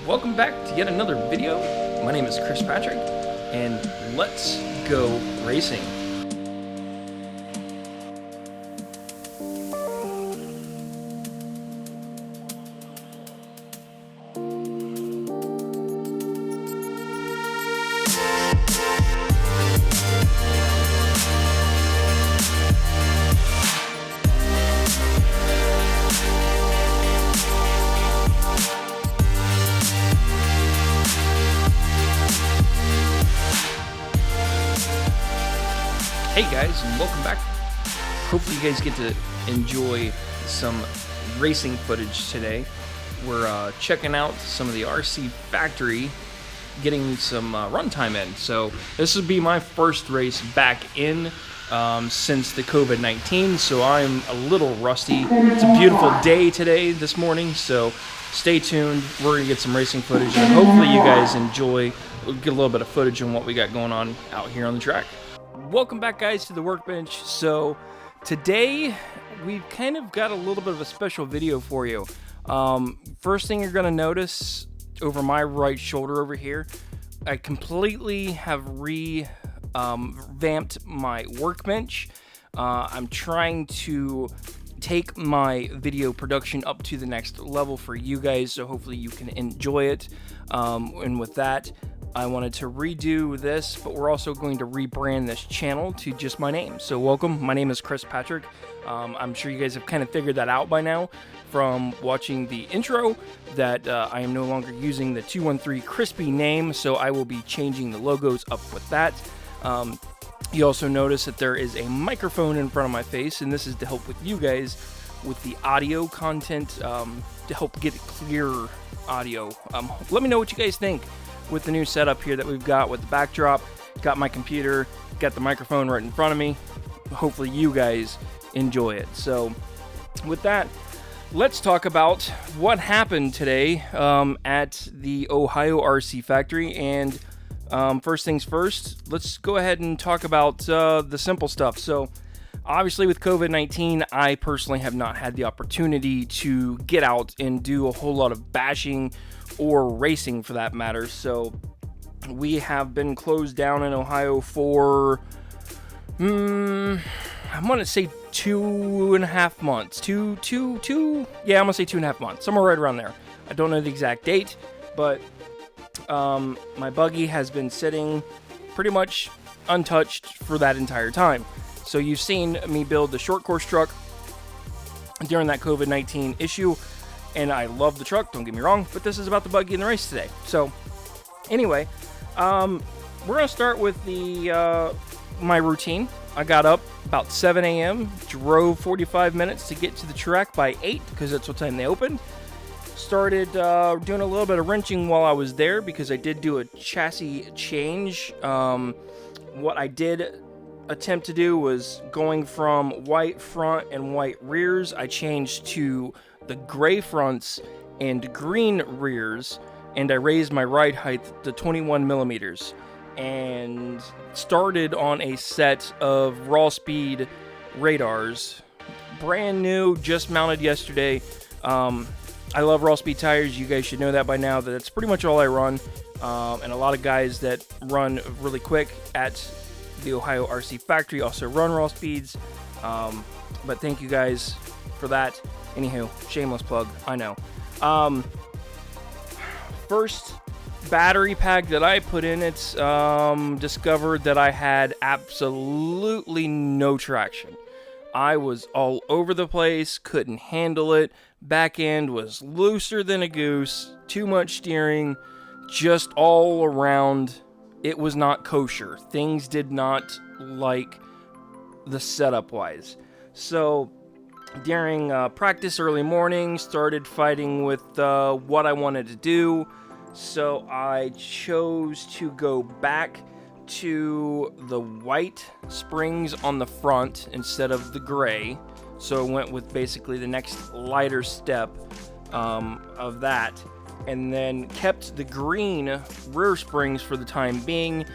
welcome back to yet another video. My name is Chris Patrick, and let's go racing. Hey guys, and welcome back. Hopefully you guys get to enjoy some racing footage today. We're checking out some of the RC factory, getting some runtime in. So this will be my first race back in since the COVID-19, so I'm a little rusty. It's a beautiful day today, this morning, so stay tuned. We're gonna get some racing footage, and hopefully you guys enjoy, get a little bit of footage on what we got going on out here on the track. Welcome back, guys, to the workbench. So today we've kind of got a little bit of a special video for you. First thing you're going to notice over my right shoulder over here, I completely have revamped my workbench. I'm trying to take my video production up to the next level for you guys, so hopefully you can enjoy it. And with that, I wanted to redo this, but we're also going to rebrand this channel to just my name. So welcome, my name is Chris Patrick. I'm sure you guys have kind of figured that out by now from watching the intro, that I am no longer using the 213 Crispy name, so I will be changing the logos up with that. You also notice that there is a microphone in front of my face, and this is to help with you guys with the audio content, to help get clear audio. Let me know what you guys think with the new setup here that we've got with the backdrop. Got my computer, got the microphone right in front of me. Hopefully you guys enjoy it. So with that, let's talk about what happened today at the Ohio RC factory. And first things first, let's go ahead and talk about the simple stuff. So obviously with COVID-19, I personally have not had the opportunity to get out and do a whole lot of bashing or racing for that matter. So we have been closed down in Ohio for, I'm going to say 2.5 months. Yeah, I'm going to say 2.5 months. Somewhere right around there. I don't know the exact date, but my buggy has been sitting pretty much untouched for that entire time. So you've seen me build the short course truck during that COVID-19 issue, and I love the truck, don't get me wrong, but this is about the buggy in the race today. So anyway, we're going to start with the my routine. I got up about 7 a.m., drove 45 minutes to get to the track by 8, because that's what time they opened. Started doing a little bit of wrenching while I was there, because I did do a chassis change. What I did attempt to do was going from white front and white rears. I changed to the gray fronts and green rears, and I raised my ride height to 21 millimeters and started on a set of raw speed radars, brand new, just mounted yesterday. I love raw speed tires. You guys should know that by now. That's pretty much all I run, and a lot of guys that run really quick at the Ohio RC factory also run raw speeds, but thank you guys for that. Anywho, shameless plug, I know. First battery pack that I put in, it's discovered that I had absolutely no traction. I was all over the place, couldn't handle it. Back end was looser than a goose, too much steering, just all around. It was not kosher. Things did not like the setup wise. So during practice early morning, started fighting with what I wanted to do. So I chose to go back to the white springs on the front instead of the gray. So I went with basically the next lighter step of that, and then kept the green rear springs for the time being.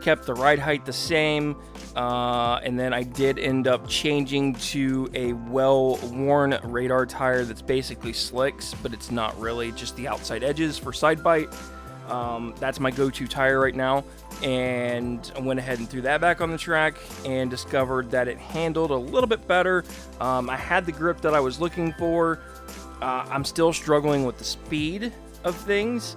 kept the ride height the same, and then I did end up changing to a well-worn radar tire that's basically slicks, but it's not really, just the outside edges for side bite. That's my go-to tire right now, and I went ahead and threw that back on the track and discovered that it handled a little bit better. I had the grip that I was looking for. I'm still struggling with the speed of things,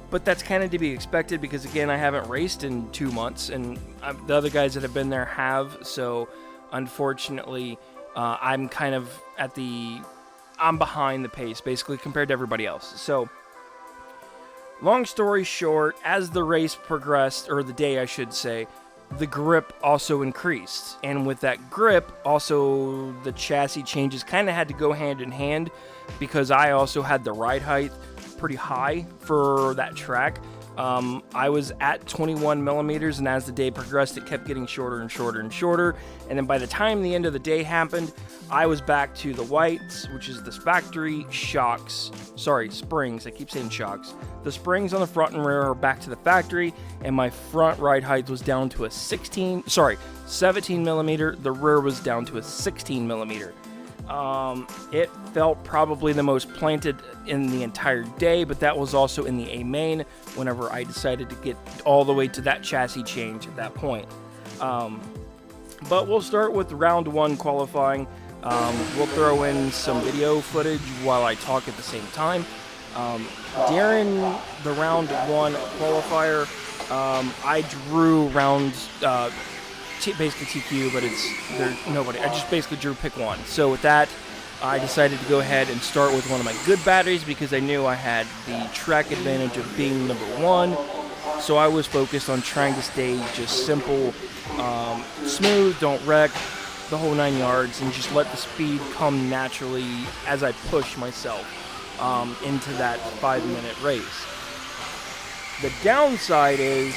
but that's kind of to be expected because, again, I haven't raced in 2 months, and the other guys that have been there have, so unfortunately, I'm kind of I'm behind the pace, basically, compared to everybody else. So, long story short, as the race progressed, or the day I should say, the grip also increased. And with that grip, also the chassis changes kind of had to go hand in hand because I also had the ride height pretty high for that track. I was at 21 millimeters, and as the day progressed, it kept getting shorter and shorter and shorter. And then by the time the end of the day happened, I was back to the whites, which is this factory springs. I keep saying shocks. The springs on the front and rear are back to the factory, and my front ride height was down to a 17 millimeter. The rear was down to a 16 millimeter. It felt probably the most planted in the entire day, but that was also in the A main whenever I decided to get all the way to that chassis change at that point. But we'll start with round one qualifying. We'll throw in some video footage while I talk at the same time. During the round one qualifier, I drew rounds, basically TQ, but there's nobody. I just basically drew pick one. So with that, I decided to go ahead and start with one of my good batteries because I knew I had the track advantage of being number one. So I was focused on trying to stay just simple, smooth, don't wreck, the whole 9 yards, and just let the speed come naturally as I push myself into that 5-minute race. The downside is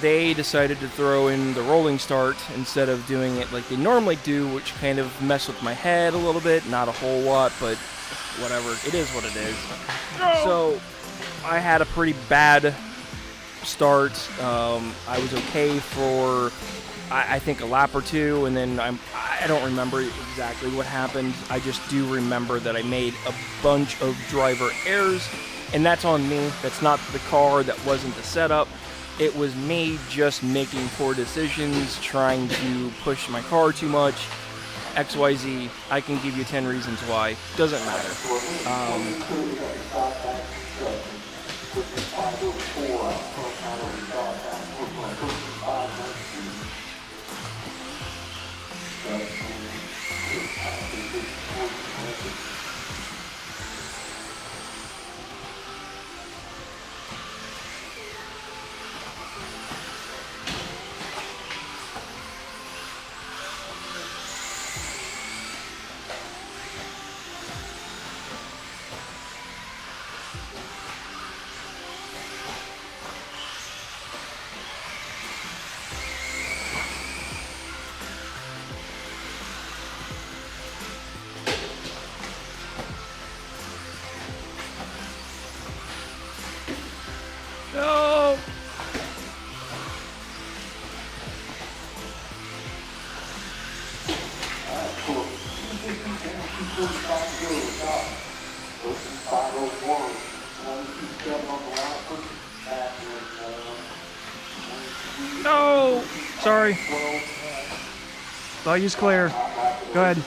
they decided to throw in the rolling start instead of doing it like they normally do, which kind of messed with my head a little bit. Not a whole lot, but whatever. It is what it is. So I had a pretty bad start. I was okay for, I think, a lap or two, and then I don't remember exactly what happened. I just do remember that I made a bunch of driver errors, and that's on me. That's not the car. That wasn't the setup. It was me just making poor decisions, trying to push my car too much. XYZ, I can give you 10 reasons why. Doesn't matter. No! No! Sorry. Value's clear. Go ahead.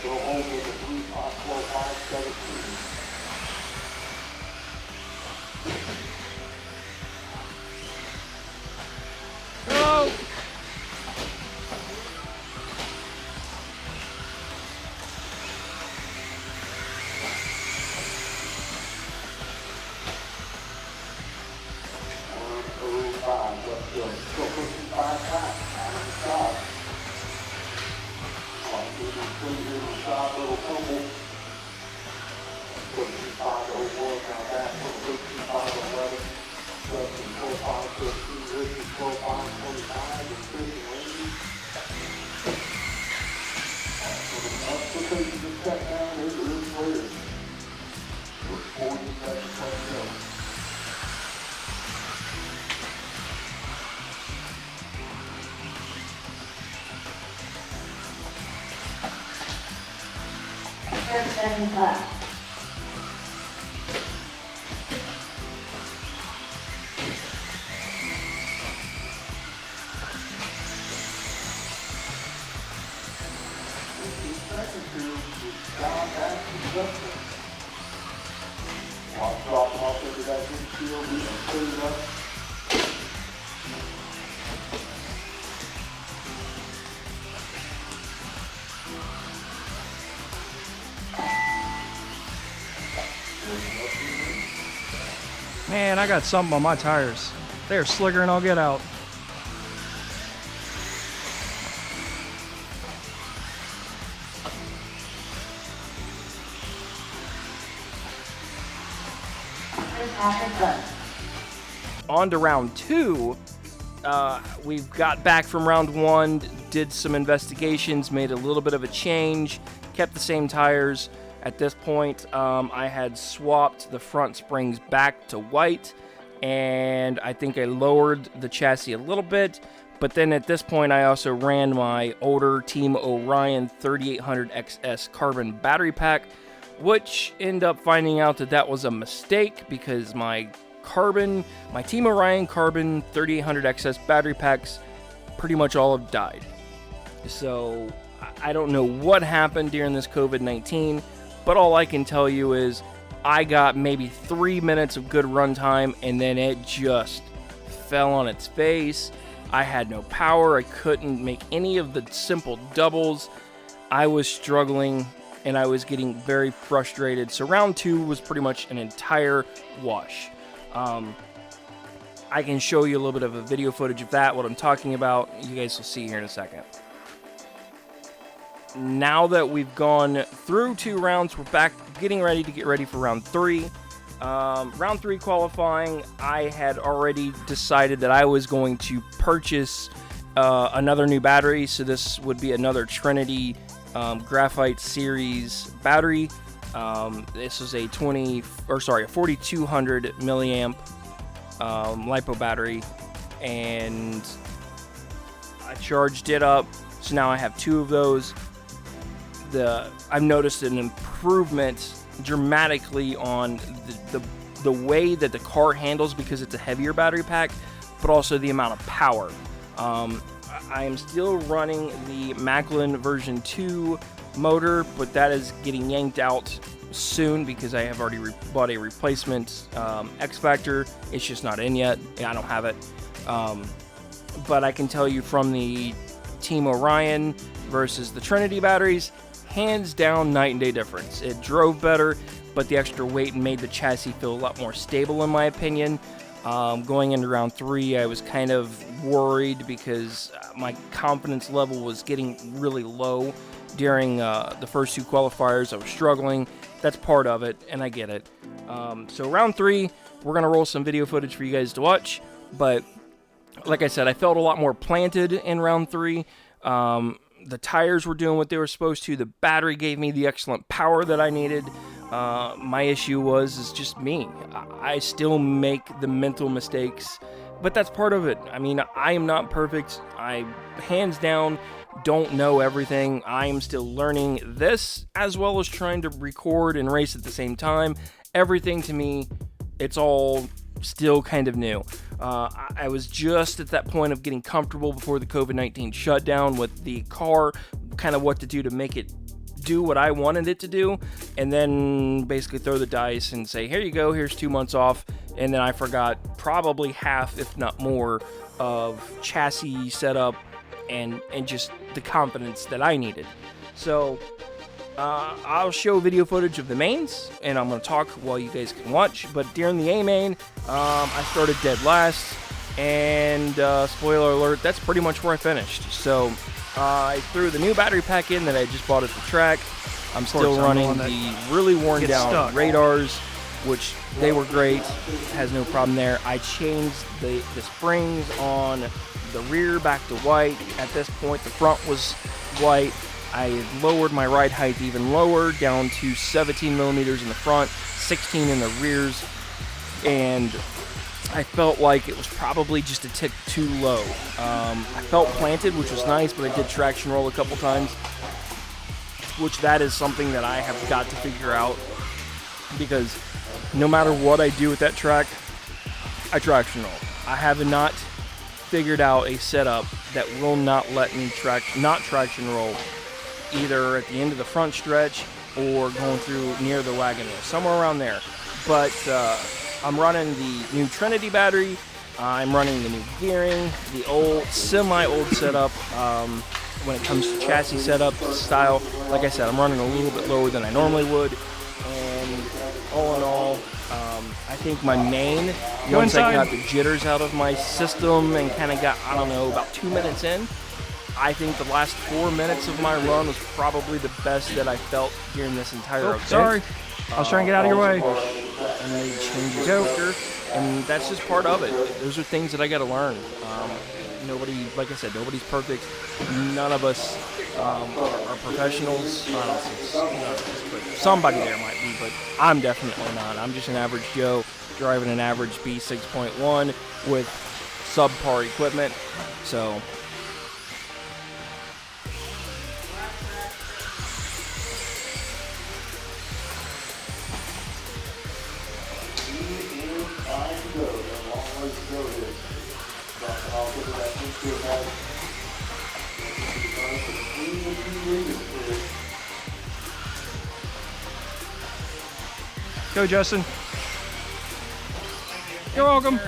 Go over the 3, 5, 4, 5, 17. Oh! Drop off into that windshield, we can clean it up. Man, I got something on my tires. They're slicker and I'll get out. On to round 2. We've got back from round 1, did some investigations, made a little bit of a change, kept the same tires. At this point, I had swapped the front springs back to white, and I think I lowered the chassis a little bit. But then at this point, I also ran my older Team Orion 3800XS carbon battery pack, which ended up finding out that that was a mistake because my Team Orion carbon 3800XS battery packs pretty much all have died. So I don't know what happened during this COVID-19, but all I can tell you is I got maybe 3 minutes of good runtime, and then it just fell on its face. I had no power. I couldn't make any of the simple doubles. I was struggling, and I was getting very frustrated. So round 2 was pretty much an entire wash. I can show you a little bit of a video footage of that, what I'm talking about. You guys will see here in a second. Now that we've gone through 2 rounds, we're back getting ready to get ready for round 3. Round 3 qualifying, I had already decided that I was going to purchase another new battery. So this would be another Trinity Graphite Series battery. This is a 4200 milliamp LiPo battery, and I charged it up. So now I have 2 of those. I've noticed an improvement dramatically on the way that the car handles because it's a heavier battery pack, but also the amount of power. I am still running the Macklin version 2 motor, but that is getting yanked out soon because I have already bought a replacement X Factor. It's just not in yet. I don't have it. But I can tell you from the Team Orion versus the Trinity batteries, hands down night and day difference. It drove better, but the extra weight made the chassis feel a lot more stable in my opinion. Going into round 3, I was kind of worried because my confidence level was getting really low during the first 2 qualifiers. I was struggling. That's part of it, and I get it. So round 3, we're going to roll some video footage for you guys to watch, but like I said, I felt a lot more planted in round 3. The tires were doing what they were supposed to. The battery gave me the excellent power that I needed. My issue is just me. I still make the mental mistakes, but that's part of it. I mean, I am not perfect. I, hands down, don't know everything. I am still learning this, as well as trying to record and race at the same time. Everything to me, it's all still kind of new. I was just at that point of getting comfortable before the COVID-19 shutdown with the car, kind of what to do to make it do what I wanted it to do, and then basically throw the dice and say, here you go, here's 2 months off, and then I forgot probably half, if not more, of chassis setup and just the confidence that I needed. So I'll show video footage of the mains, and I'm going to talk while you guys can watch. But during the A main, I started dead last, and spoiler alert, that's pretty much where I finished. So I threw the new battery pack in that I just bought at the track. I'm still running the really worn down radars, which they were great, has no problem there. I changed the springs on the rear back to white. At this point, the front was white. I lowered my ride height even lower, down to 17 millimeters in the front, 16 in the rears, and I felt like it was probably just a tick too low. I felt planted, which was nice, but I did traction roll a couple times, which that is something that I have got to figure out, because no matter what I do with that track, I traction roll. I have not figured out a setup that will not let me not traction roll, either at the end of the front stretch or going through near the wagon wheel, somewhere around there. But I'm running the new Trinity battery. I'm running the new gearing, the old, semi-old setup. When it comes to chassis setup style, like I said, I'm running a little bit lower than I normally would. And all in all, I think my main, once I got the jitters out of my system and kind of got, I don't know, about 2 minutes in, I think the last 4 minutes of my run was probably the best that I felt during this entire event. Sorry, I was trying to get out of your way. And they change the filter, and that's just part of it. Those are things that I got to learn. Nobody, like I said, nobody's perfect. None of us are professionals. I don't know if none of us, but somebody there might be, but I'm definitely not. I'm just an average Joe driving an average B6.1 with subpar equipment. So Go, Justin. You're welcome.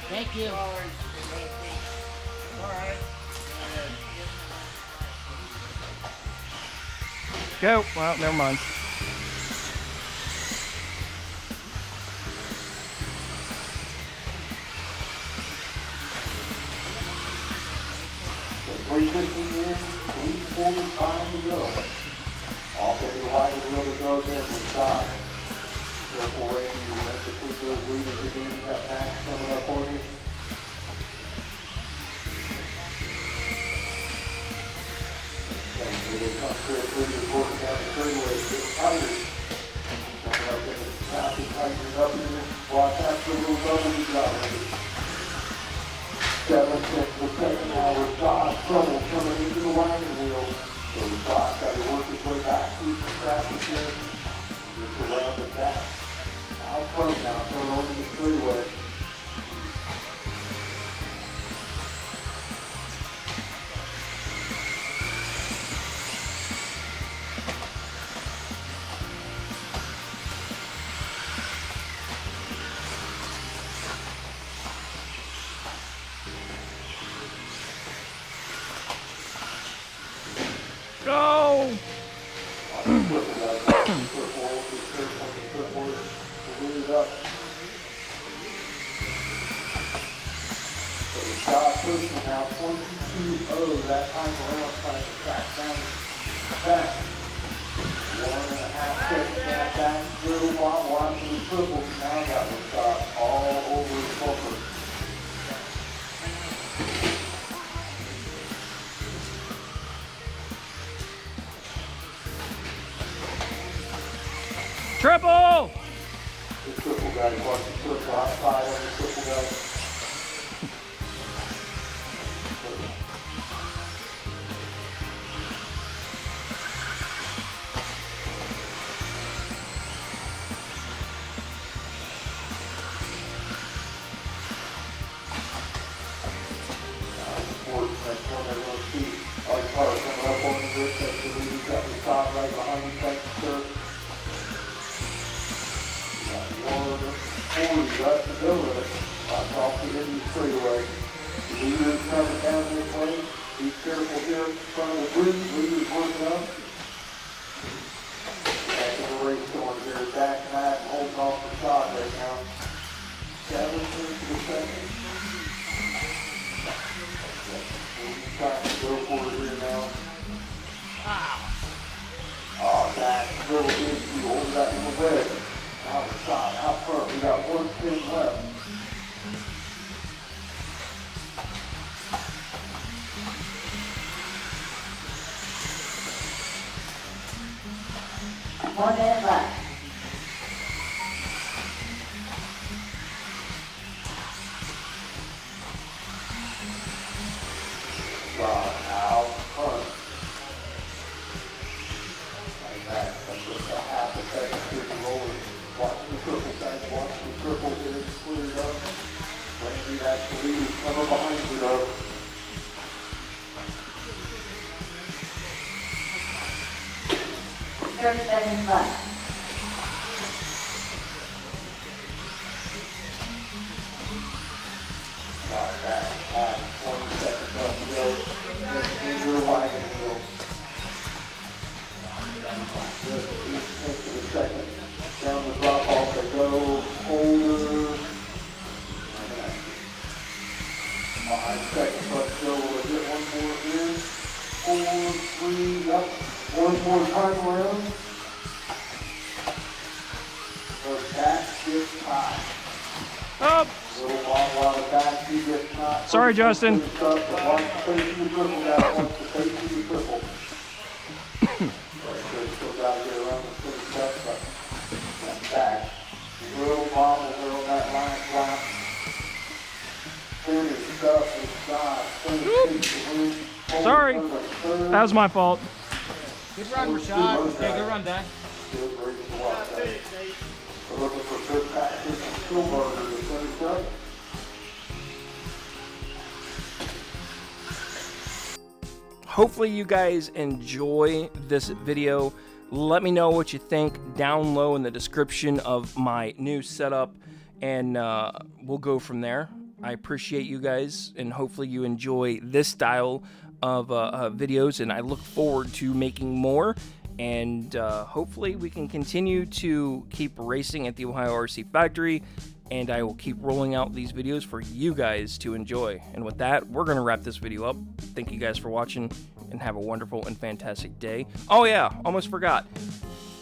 Thank you. All right. Go. Well, never mind. Off of the right wheel that goes in from the side. Therefore, Randy, you have to put those leaders again. You got Max coming up on you. And they come through the working down the straightaway, get tighter. Coming up in the top, tightening up in it. Watch out for those other you got ready. 7/6 hour stop, trouble coming into the wagon wheel. So the stop got to work his way back through some traffic here. Just around the back. Out front now, coming over the straightaway. Go! Stop pushing now, 22.0, that time around, trying to track down back. 1.5 seconds now, back, little while, watching the triple, now got the stop all over the bumper. left the middle of it. Off the end of the straightaway. Leaders coming down this way. Be careful here in front of the bridge. Leaders working up. Back in the race going here. Back and that and holding off the shot right now. 7 to the second. We're trying to go for it here now. Oh, that little issue over that in the way. Out the shot, out front. We got 1 spin left. One minute left. Out front. Like that. That's just a half a second to the roller. Watch the triple side. Watch the triple get it cleared up. Randy, that's the lead. Coming behind you though. Thirty seconds left. Not that. 20 seconds left to go. Just your wagon wheel. Just take to the second. Down the drop off they go. Holder. 5 seconds left to go. We'll get one more here. 4, 3, yep. One more time around. The back gets hot. Up. Little ball while the back he gets hot. Sorry, Justin. Watch the face of the triple down. Watch the face of the triple. Still got to get around the first step, but that's back. Little bobble there on that line flap. Finish stuff inside. Sorry. That was my fault. Good run, Rashad. Yeah, good run, Dad. Still great to watch. We're looking for good practice and skill burger to finish up. Hopefully you guys enjoy this video. Let me know what you think down low in the description of my new setup, and we'll go from there. I appreciate you guys, and hopefully you enjoy this style of videos, and I look forward to making more, and hopefully we can continue to keep racing at the Ohio RC Factory, and I will keep rolling out these videos for you guys to enjoy. And with that, we're going to wrap this video up. Thank you guys for watching, and have a wonderful and fantastic day. Oh yeah, almost forgot.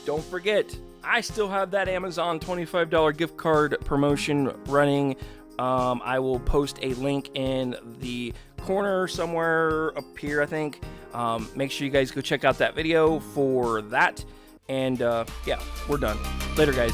Don't forget, I still have that Amazon $25 gift card promotion running. I will post a link in the corner somewhere up here, I think. Make sure you guys go check out that video for that. And yeah, we're done. Later, guys.